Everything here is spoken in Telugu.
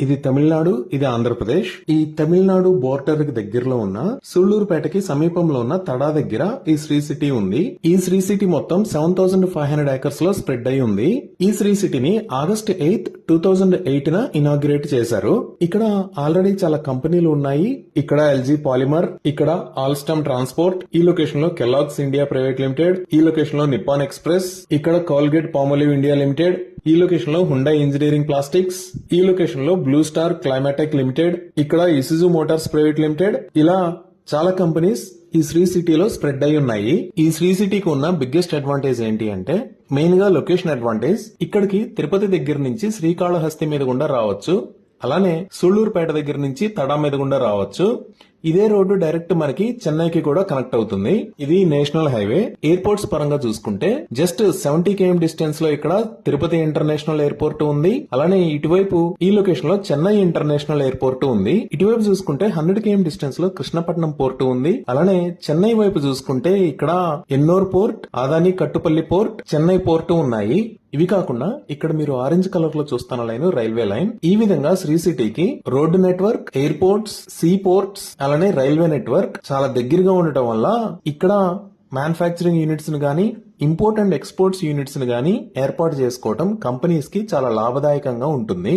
ఇది తమిళనాడు, ఇది ఆంధ్రప్రదేశ్. ఈ తమిళనాడు బోర్డర్ కి దగ్గరలో ఉన్న సుళ్లూరుపేటకి సమీపంలో ఉన్న తడా దగ్గర ఈ శ్రీ సిటీ ఉంది. ఈ శ్రీ సిటీ మొత్తం 7,500 ఏకర్స్ లో స్ప్రెడ్ అయి ఉంది. ఈ శ్రీ సిటీని ఆగస్ట్ 8, 2008 న ఇనాగ్రేట్ చేశారు. ఇక్కడ ఆల్రెడీ చాలా కంపెనీలు ఉన్నాయి. ఇక్కడ ఎల్జీ పాలిమర్, ఇక్కడ ఆల్స్టమ్ ట్రాన్స్పోర్ట్, ఈ లొకేషన్ లో కెలాగ్స్ ఇండియా ప్రైవేట్ లిమిటెడ్, ఈ లొకేషన్ లో నిప్పాన్ ఎక్స్ప్రెస్, ఇక్కడ కోల్గేట్ పామోలివ్ ఇండియా లిమిటెడ్, ఈ లొకేషన్ లో హుండా ఇంజనీరింగ్ ప్లాస్టిక్స్, ఈ లొకేషన్ లో బ్లూ స్టార్ క్లైమాటెక్ లిమిటెడ్, ఇక్కడ ఇసుజు మోటార్స్ ప్రైవేట్ లిమిటెడ్, ఇలా చాలా కంపెనీస్ ఈ శ్రీ సిటీలో స్ప్రెడ్ అయి ఉన్నాయి. ఈ శ్రీ సిటీకి ఉన్న బిగ్గెస్ట్ అడ్వాంటేజ్ ఏంటి అంటే మెయిన్ గా లొకేషన్ అడ్వాంటేజ్. ఇక్కడికి తిరుపతి దగ్గర నుంచి శ్రీకాళహస్తి మీద గుండా రావచ్చు. అలానే సుళ్లూరుపేట దగ్గర నుంచి తడా మీద గుండా రావచ్చు. ఇదే రోడ్డు డైరెక్ట్ మనకి చెన్నైకి కూడా కనెక్ట్ అవుతుంది. ఇది నేషనల్ హైవే. ఎయిర్పోర్ట్స్ పరంగా చూసుకుంటే జస్ట్ 70 km డిస్టెన్స్ లో ఇక్కడ తిరుపతి ఇంటర్నేషనల్ ఎయిర్పోర్ట్ ఉంది. అలానే ఇటువైపు ఈ లొకేషన్ లో చెన్నై ఇంటర్నేషనల్ ఎయిర్పోర్ట్ ఉంది. ఇటువైపు చూసుకుంటే 100 km డిస్టెన్స్ లో కృష్ణపట్నం పోర్ట్ ఉంది. అలానే చెన్నై వైపు చూసుకుంటే ఇక్కడ Ennore port, Adani Kattupalli port, Chennai port ఉన్నాయి. ఇవి కాకుండా ఇక్కడ మీరు ఆరెంజ్ కలర్ లో చూస్తున్న లైన్ రైల్వే లైన్. ఈ విధంగా శ్రీ సిటీకి road network, airports, see ports, అలానే రైల్వే నెట్వర్క్ చాలా దగ్గరగా ఉండటం వల్ల ఇక్కడ మ్యానుఫ్యాక్చరింగ్ యూనిట్స్ ను గానీ, ఇంపోర్ట్ అండ్ ఎక్స్పోర్ట్స్ యూనిట్స్ ను గానీ ఏర్పాటు చేసుకోవడం కంపెనీస్ కి చాలా లాభదాయకంగా ఉంటుంది.